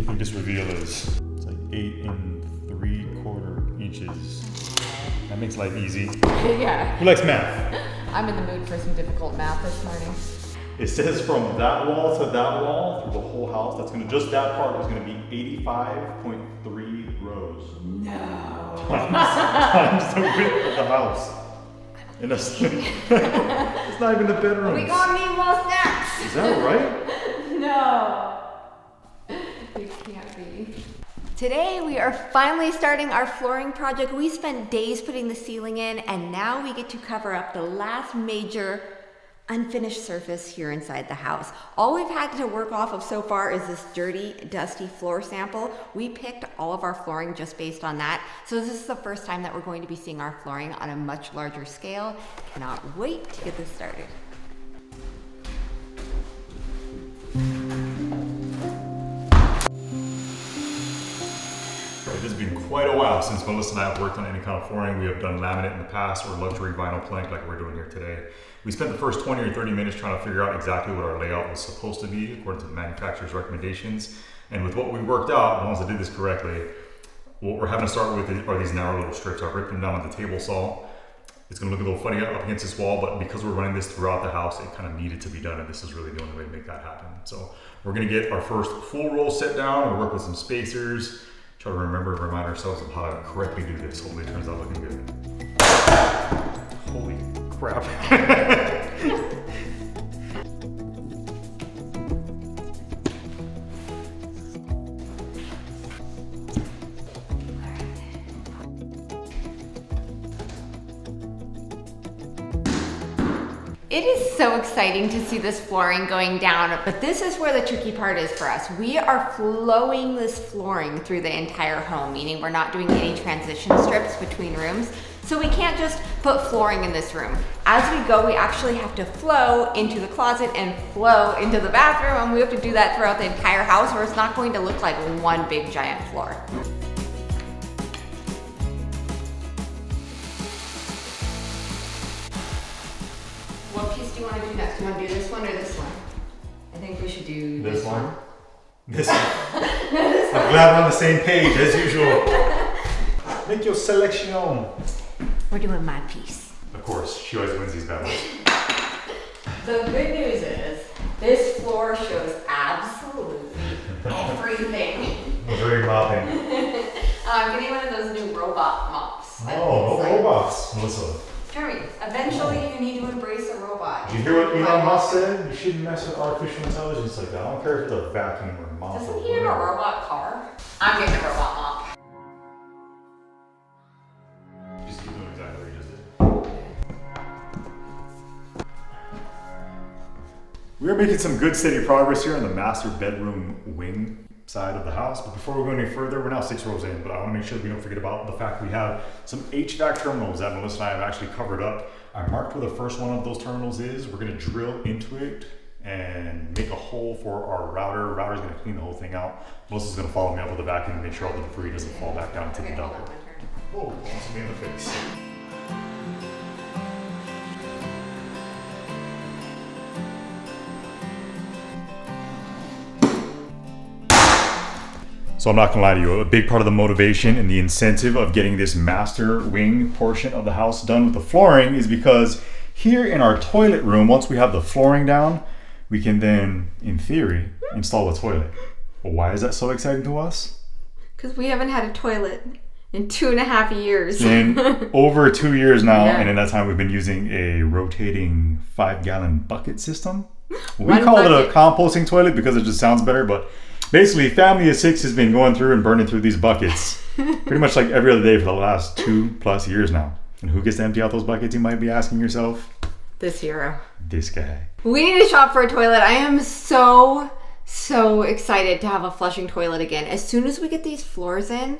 you think this reveal is? It's like 8 3/4 inches. That makes life easy. Yeah. Who likes math? I'm in the mood for some difficult math this morning. It says from that wall to that wall through the whole house, that's gonna, just that part is gonna be 85.3 rows. No. Times the width of the house. And it's not even the bedroom. We got meatball snacks. Is that right? No. It can't be. Today we are finally starting our flooring project. We spent days putting the ceiling in, and now we get to cover up the last major unfinished surface here inside the house. All we've had to work off of so far is this dirty, dusty floor sample. We picked all of our flooring just based on that. So this is the first time that we're going to be seeing our flooring on a much larger scale. Cannot wait to get this started. It has been quite a while since Melissa and I have worked on any kind of flooring. We have done laminate in the past or luxury vinyl plank like we're doing here today. We spent the first 20 or 30 minutes trying to figure out exactly what our layout was supposed to be according to the manufacturer's recommendations. And with what we worked out, the ones that did this correctly, what we're having to start with are these narrow little strips. I've ripped them down on the table saw. It's gonna look a little funny up against this wall, but because we're running this throughout the house, it kind of needed to be done, and this is really the only way to make that happen. So we're gonna get our first full roll set down. We'll work with some spacers, try to remember and remind ourselves of how to correctly do this. Hopefully it turns out looking good. Holy crap. It is so exciting to see this flooring going down, but this is where the tricky part is for us. We are flowing this flooring through the entire home, meaning we're not doing any transition strips between rooms. So we can't just put flooring in this room. As we go, we actually have to flow into the closet and flow into the bathroom, and we have to do that throughout the entire house, or it's not going to look like one big giant floor. What piece do you want to do next? Do you want to do this one or this one? I think we should do this one. This one. I'm glad we're on the same page as usual. Make your selection. We're doing my piece. Of course, she always wins these battles. The good news is this floor shows absolutely everything. What are you mopping? I'm getting one of those new robot mops. Oh, no robots, Melissa. Jeremy, eventually you need to embrace a robot. Did you hear what Elon Musk said? You shouldn't mess with artificial intelligence like that. I don't care if it's a vacuum or a mop. Doesn't he have a robot car? I'm getting a robot mop. Just keep doing exactly what you just did. We're making some good steady progress here on the master bedroom wing side of the house, but before we go any further, we're now 6 rows in, but I want to make sure that we don't forget about the fact we have some HVAC terminals that Melissa and I have actually covered up. I marked where the first one of those terminals is. We're going to drill into it and make a hole for our router. The router's going to clean the whole thing out. Melissa's going to follow me up with a vacuum and make sure all the debris doesn't fall back down into the dump. Oh, wants me in the face. So I'm not gonna lie to you, a big part of the motivation and the incentive of getting this master wing portion of the house done with the flooring is because here in our toilet room, once we have the flooring down, we can then, in theory, install a toilet. But why is that so exciting to us? Because we haven't had a toilet in 2.5 years. In over 2 years now, Yeah. and in that time we've been using a rotating 5-gallon bucket system. We call it a composting toilet because it just sounds better, but basically, family of 6 has been going through and burning through these buckets pretty much like every other day for the last 2+ years now. And who gets to empty out those buckets, you might be asking yourself? This hero. This guy. We need to shop for a toilet. I am so excited to have a flushing toilet again. As soon as we get these floors in,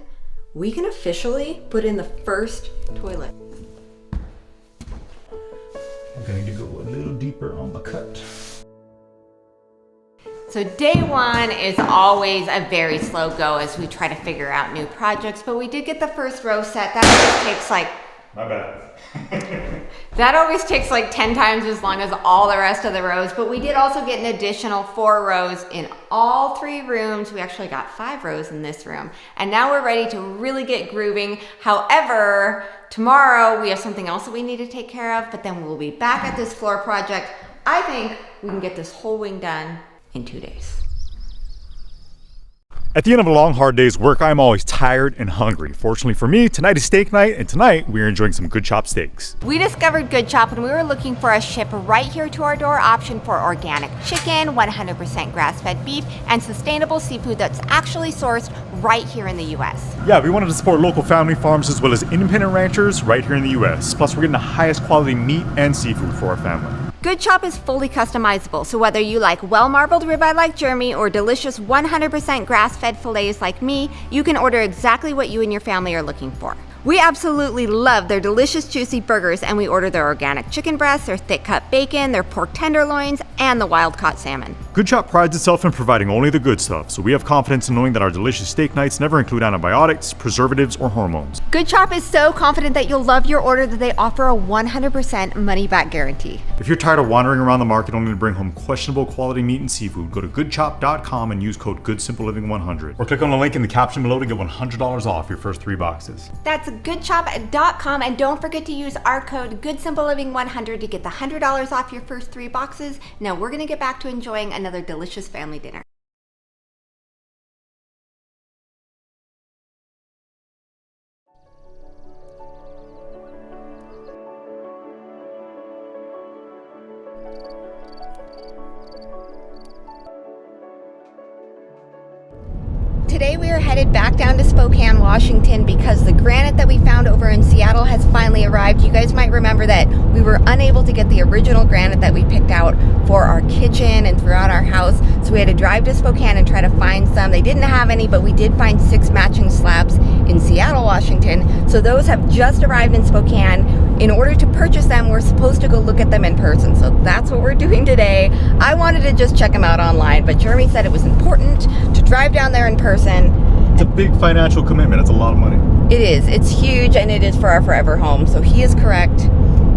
we can officially put in the first toilet. We're going to go a little deeper on the cut. So day one is always a very slow go as we try to figure out new projects, but we did get the first row set. That just takes like My bad. That always takes like 10 times as long as all the rest of the rows, but we did also get an additional 4 rows in all 3 rooms. We actually got 5 rows in this room. And now we're ready to really get grooving. However, tomorrow we have something else that we need to take care of, but then we'll be back at this floor project. I think we can get this whole wing done in 2 days. At the end of a long, hard day's work, I'm always tired and hungry. Fortunately for me, tonight is steak night, and tonight we're enjoying some Good Chop steaks. We discovered Good Chop and we were looking for a ship right here to our door option for organic chicken, 100% grass-fed beef, and sustainable seafood that's actually sourced right here in the US. Yeah, we wanted to support local family farms as well as independent ranchers right here in the US. Plus, we're getting the highest quality meat and seafood for our family. Good Chop is fully customizable, so whether you like well-marbled ribeye like Jeremy or delicious 100% grass-fed fillets like me, you can order exactly what you and your family are looking for. We absolutely love their delicious juicy burgers, and we order their organic chicken breasts, their thick-cut bacon, their pork tenderloins, and the wild-caught salmon. Good Chop prides itself in providing only the good stuff, so we have confidence in knowing that our delicious steak nights never include antibiotics, preservatives, or hormones. Good Chop is so confident that you'll love your order that they offer a 100% money-back guarantee. If you're tired of wandering around the market only to bring home questionable quality meat and seafood, go to goodchop.com and use code GoodSimpleLiving100. Or click on the link in the caption below to get $100 off your first 3 boxes. That's goodchop.com, and don't forget to use our code GoodSimpleLiving100 to get the $100 off your first 3 boxes. Now we're gonna get back to enjoying another delicious family dinner. Today we are headed back down to Spokane, Washington because the granite that we found over in Seattle has finally arrived. You guys might remember that we were unable to get the original granite that we picked out for our kitchen and throughout our house, so we had to drive to Spokane and try to find some. They didn't have any, but we did find 6 matching slabs in Seattle, Washington. So those have just arrived in Spokane. In order to purchase them, we're supposed to go look at them in person, so that's what we're doing today. I wanted to just check them out online, but Jeremy said it was important to drive down there in person. It's a big financial commitment. It's a lot of money. It is. It's huge, and it is for our forever home. So he is correct.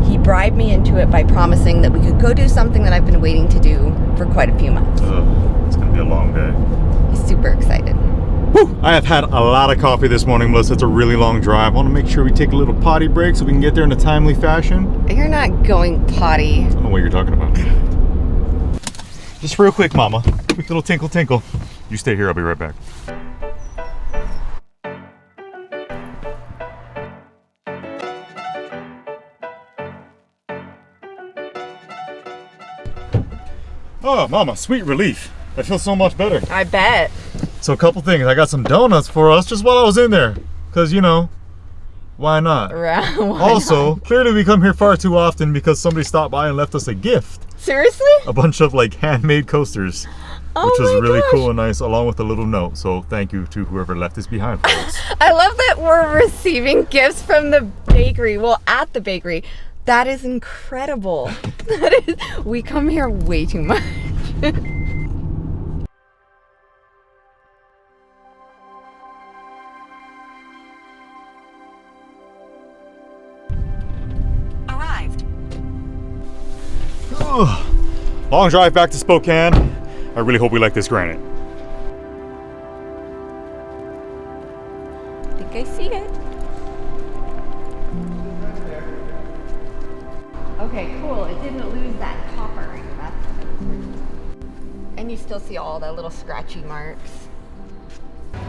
He bribed me into it by promising that we could go do something that I've been waiting to do for quite a few months. It's going to be a long day. He's super excited. Whew. I have had a lot of coffee this morning, Melissa. It's a really long drive. I want to make sure we take a little potty break so we can get there in a timely fashion. You're not going potty. I don't know what you're talking about. Just real quick, Mama. Quick little tinkle tinkle. You stay here. I'll be right back. Oh, Mama, sweet relief. I feel so much better. I bet. So a couple things. I got some donuts for us just while I was in there. Because, you know, why not? Clearly we come here far too often because somebody stopped by and left us a gift. Seriously? A bunch of like handmade coasters. Which was really cool and nice, along with a little note. So thank you to whoever left this behind for us. I love that we're receiving gifts from the bakery. Well, at the bakery. That is incredible. We come here way too much. Arrived. Long drive back to Spokane. I really hope we like this granite. I think I see it. Okay, cool. It didn't lose that copper ring. And you still see all the little scratchy marks.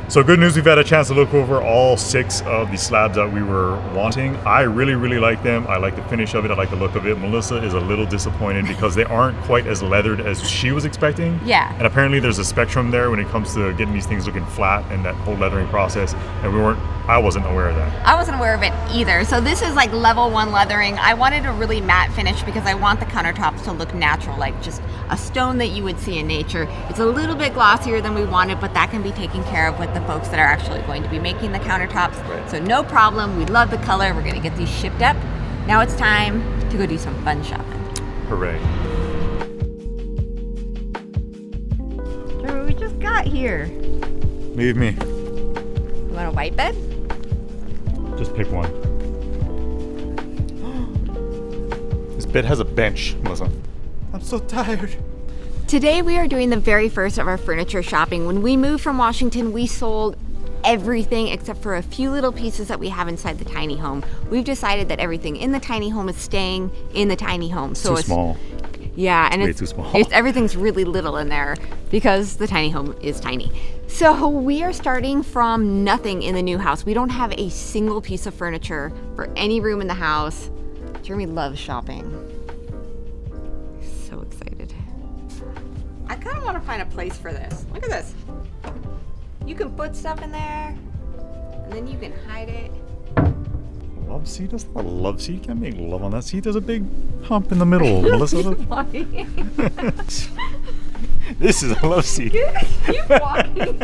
So good news, we've had a chance to look over all 6 of the slabs that we were wanting. I really like them. I like the finish of it. I like the look of it. Melissa is a little disappointed because they aren't quite as leathered as she was expecting. Yeah. And apparently there's a spectrum there when it comes to getting these things looking flat and that whole leathering process. And I wasn't aware of that. I wasn't aware of it either. So this is like level 1 leathering. I wanted a really matte finish because I want the countertops to look natural, like just a stone that you would see in nature. It's a little bit glossier than we wanted, but that can be taken care of with the folks that are actually going to be making the countertops. Right. So no problem. We love the color. We're gonna get these shipped up. Now it's time to go do some fun shopping. Hooray. Remember, we just got here. Leave me. You want a white bed? Just pick one. bed has a bench, Melissa. I'm so tired. Today we are doing the very first of our furniture shopping. When we moved from Washington, we sold everything except for a few little pieces that we have inside the tiny home. We've decided that everything in the tiny home is staying in the tiny home. So it's too small. Yeah, and way too small. Everything's really little in there because the tiny home is tiny. So we are starting from nothing in the new house. We don't have a single piece of furniture for any room in the house. Jeremy loves shopping. So excited. I kind of want to find a place for this. Look at this. You can put stuff in there, and then you can hide it. Love seat? That's not a love seat. You can't make love on that seat. There's a big hump in the middle, Melissa. This is a love seat. Keep walking.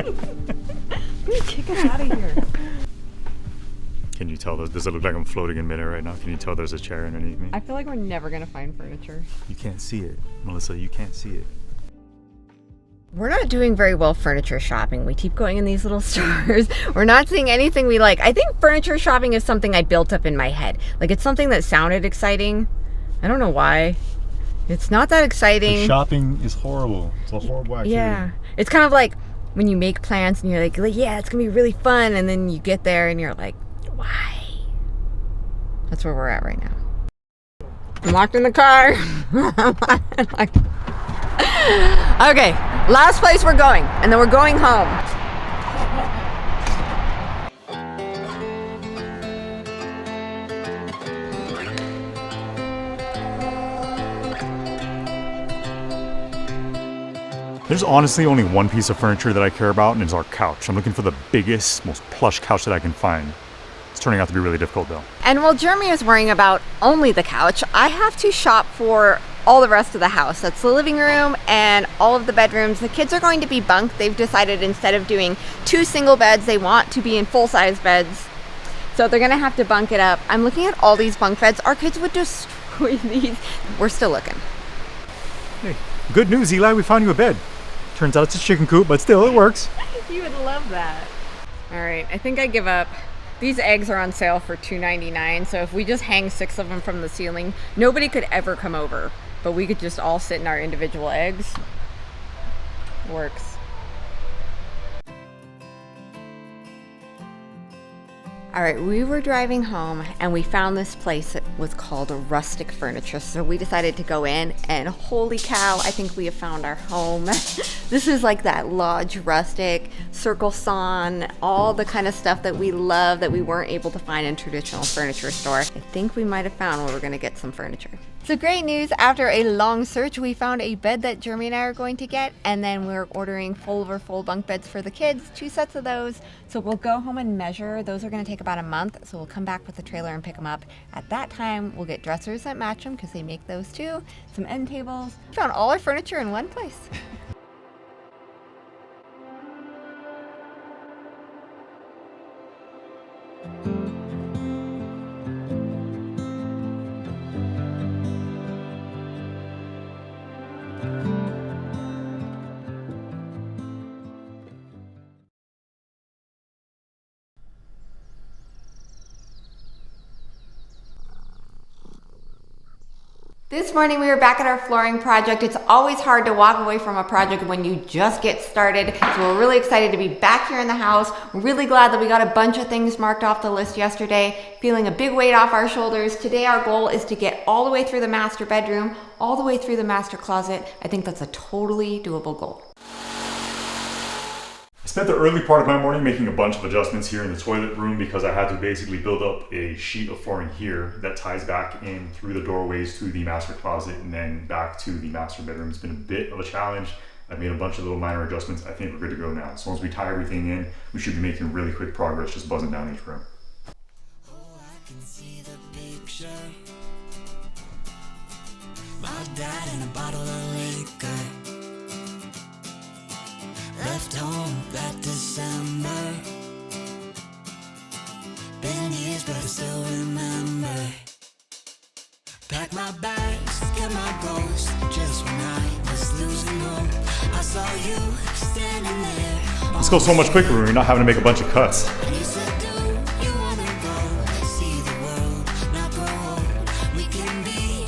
Kick it out of here. Can you tell? Does it look like I'm floating in midair right now? Can you tell there's a chair underneath me? I feel like we're never going to find furniture. You can't see it, Melissa. You can't see it. We're not doing very well furniture shopping. We keep going in these little stores. We're not seeing anything we like. I think furniture shopping is something I built up in my head. Like, it's something that sounded exciting. I don't know why. It's not that exciting. The shopping is horrible. It's a horrible activity. Yeah. It's kind of like when you make plans and you're like, yeah, it's going to be really fun. And then you get there and you're like, why? That's where we're at right now. I'm locked in the car. Okay, last place we're going, and then we're going home. There's honestly only one piece of furniture that I care about, and it's our couch. I'm looking for the biggest, most plush couch that I can find. It's turning out to be really difficult though. And while Jeremy is worrying about only the couch, I have to shop for all the rest of the house. That's the living room and all of the bedrooms. The kids are going to be bunked. They've decided instead of doing 2 single beds, they want to be in full-size beds. So they're gonna have to bunk it up. I'm looking at all these bunk beds. Our kids would destroy these. We're still looking. Hey, good news, Eli, we found you a bed. Turns out it's a chicken coop, but still, it works. You would love that. All right, I think I give up. These eggs are on sale for $2.99, so if we just hang 6 of them from the ceiling, nobody could ever come over, but we could just all sit in our individual eggs. Works. All right, we were driving home and we found this place that was called Rustic Furniture. So we decided to go in and holy cow, I think we have found our home. This is like that Lodge Rustic, Circle Sawn, all the kind of stuff that we love that we weren't able to find in traditional furniture store. I think we might have found where we're gonna get some furniture. So great news, after a long search, we found a bed that Jeremy and I are going to get, and then we're ordering full bunk beds for the kids, 2 sets of those. So we'll go home and measure. Those are gonna take about a month, so we'll come back with the trailer and pick them up. At that time, we'll get dressers that match them, because they make those too, some end tables. We found all our furniture in one place. This morning we were back at our flooring project. It's always hard to walk away from a project when you just get started. So we're really excited to be back here in the house. We're really glad that we got a bunch of things marked off the list yesterday, feeling a big weight off our shoulders. Today our goal is to get all the way through the master bedroom, all the way through the master closet. I think that's a totally doable goal. I spent the early part of my morning making a bunch of adjustments here in the toilet room because I had to basically build up a sheet of flooring here that ties back in through the doorways to the master closet and then back to the master bedroom. It's been a bit of a challenge. I've made a bunch of little minor adjustments. I think we're good to go now. So once we tie everything in, we should be making really quick progress just buzzing down each room. Oh, I can see the picture. My dad and a bottle of liquor. Left home that December. Been years but I still remember. Pack my bags, get my ghost. Just when I was losing hope, I saw you standing there. This goes so much quicker when you're not having to make a bunch of cuts. And you said, do you wanna go see the world, not grow old? We can be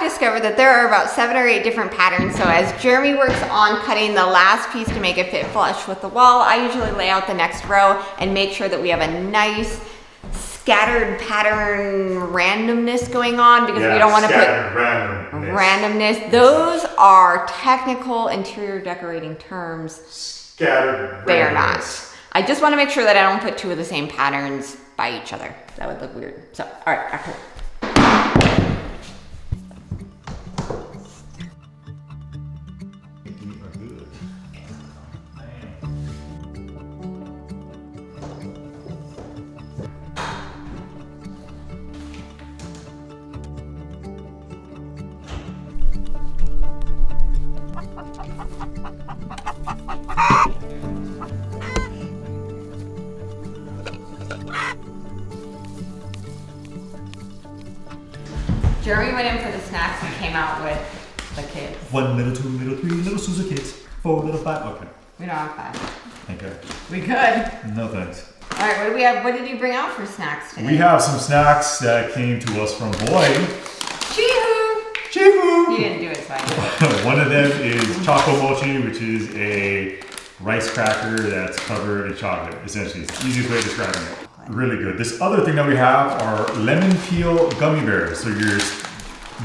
discovered that there are about 7 or 8 different patterns. So as Jeremy works on cutting the last piece to make it fit flush with the wall, I usually lay out the next row and make sure that we have a nice scattered pattern randomness going on, because we don't want to put randomness. Those are technical interior decorating terms. Scattered randomness. They are not. I just want to make sure that I don't put 2 of the same patterns by each other. That would look weird. So, all right, back to it. Jeremy went in for the snacks and came out with the kids. 1 little, 2 little, 3 little Sousa kids. 4 little 5. Okay. We don't have 5. Thank you. We could. No thanks. All right, what do we have? What did you bring out for snacks today? We have some snacks that came to us from Hawaii. Chee-hoo! Chee-hoo! He didn't do it, so I did. One of them is choco mochi, which is a rice cracker that's covered in chocolate. Essentially, it's the easiest way of describing it. Really good. This other thing that we have are lemon peel gummy bears. So your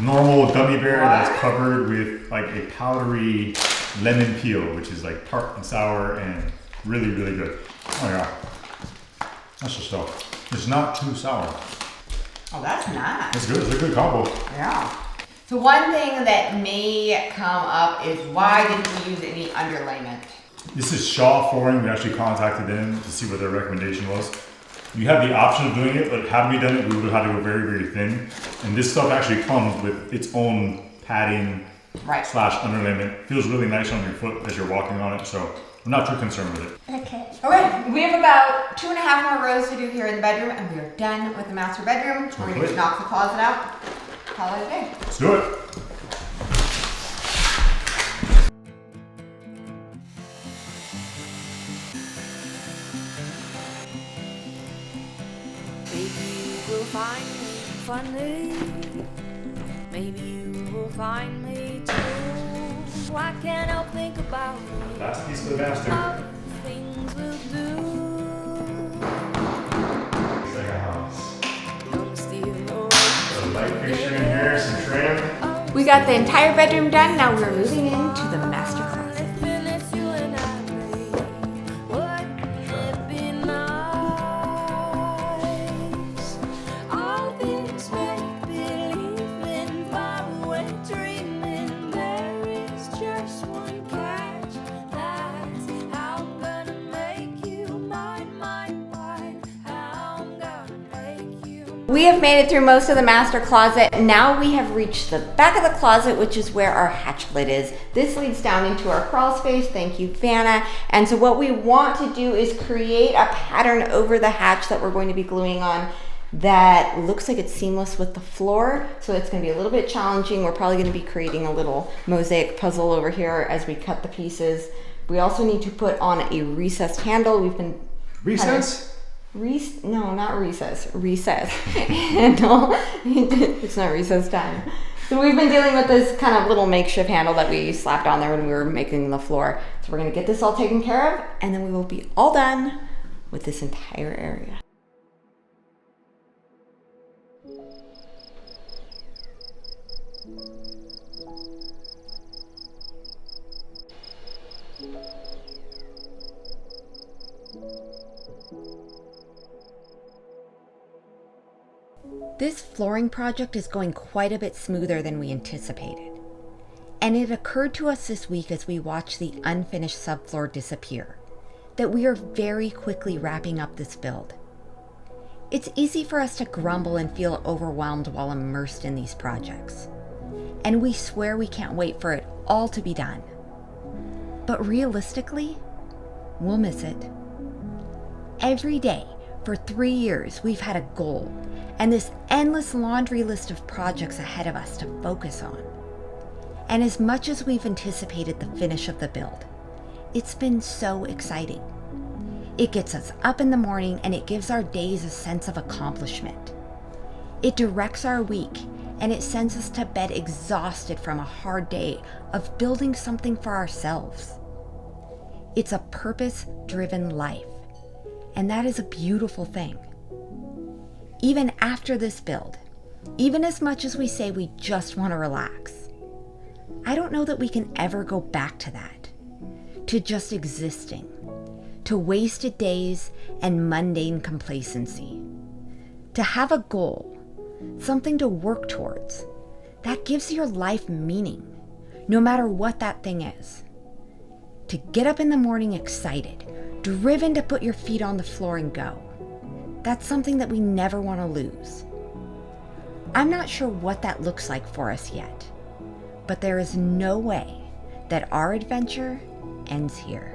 normal gummy bear that's covered with like a powdery lemon peel, which is like tart and sour and really, really good. Oh yeah. That's just stuff. It's not too sour. Oh, that's nice. It's good. It's a good combo. Yeah. So one thing that may come up is, why didn't we use any underlayment? This is Shaw Flooring. We actually contacted them to see what their recommendation was. You have the option of doing it, but had we done it, we would have had to go very, very thin. And this stuff actually comes with its own padding slash underlayment. Feels really nice on your foot as you're walking on it, so I'm not too concerned with it. Okay. Okay, we have about 2.5 more rows to do here in the bedroom, and we are done with the master bedroom. We're going to knock the closet out. Call it a day. Let's do it. Find me funny, maybe you will find me too. I can't help think about Last piece of the master. all the things we'll do. It's like a house. Young steel Got a light fixture in here, some trim. We got the entire bedroom done. Now we're moving into the master closet. We have made it through most of the master closet. Now we have reached the back of the closet, which is where our hatch lid is. This leads down into our crawl space. Thank you, Vanna. And so what we want to do is create a pattern over the hatch that we're going to be gluing on that looks like it's seamless with the floor. So it's going to be a little bit challenging. We're probably going to be creating a little mosaic puzzle over here as we cut the pieces. We also need to put on a recessed handle. We've been no, not recess. Recess handle. It's not recess time. So we've been dealing with this kind of little makeshift handle that we slapped on there when we were making the floor. So we're gonna get this all taken care of, and then we will be all done with this entire area. This flooring project is going quite a bit smoother than we anticipated. And it occurred to us this week as we watched the unfinished subfloor disappear, that we are very quickly wrapping up this build. It's easy for us to grumble and feel overwhelmed while immersed in these projects. And we swear we can't wait for it all to be done. But realistically, we'll miss it. Every day, for 3 years, we've had a goal and this endless laundry list of projects ahead of us to focus on. And as much as we've anticipated the finish of the build, it's been so exciting. It gets us up in the morning and it gives our days a sense of accomplishment. It directs our week and it sends us to bed exhausted from a hard day of building something for ourselves. It's a purpose-driven life, and that is a beautiful thing. Even after this build, even as much as we say we just want to relax, I don't know that we can ever go back to that, to just existing, to wasted days and mundane complacency. To have a goal, something to work towards, that gives your life meaning, no matter what that thing is. To get up in the morning excited, driven to put your feet on the floor and go. That's something that we never want to lose. I'm not sure what that looks like for us yet, but there is no way that our adventure ends here.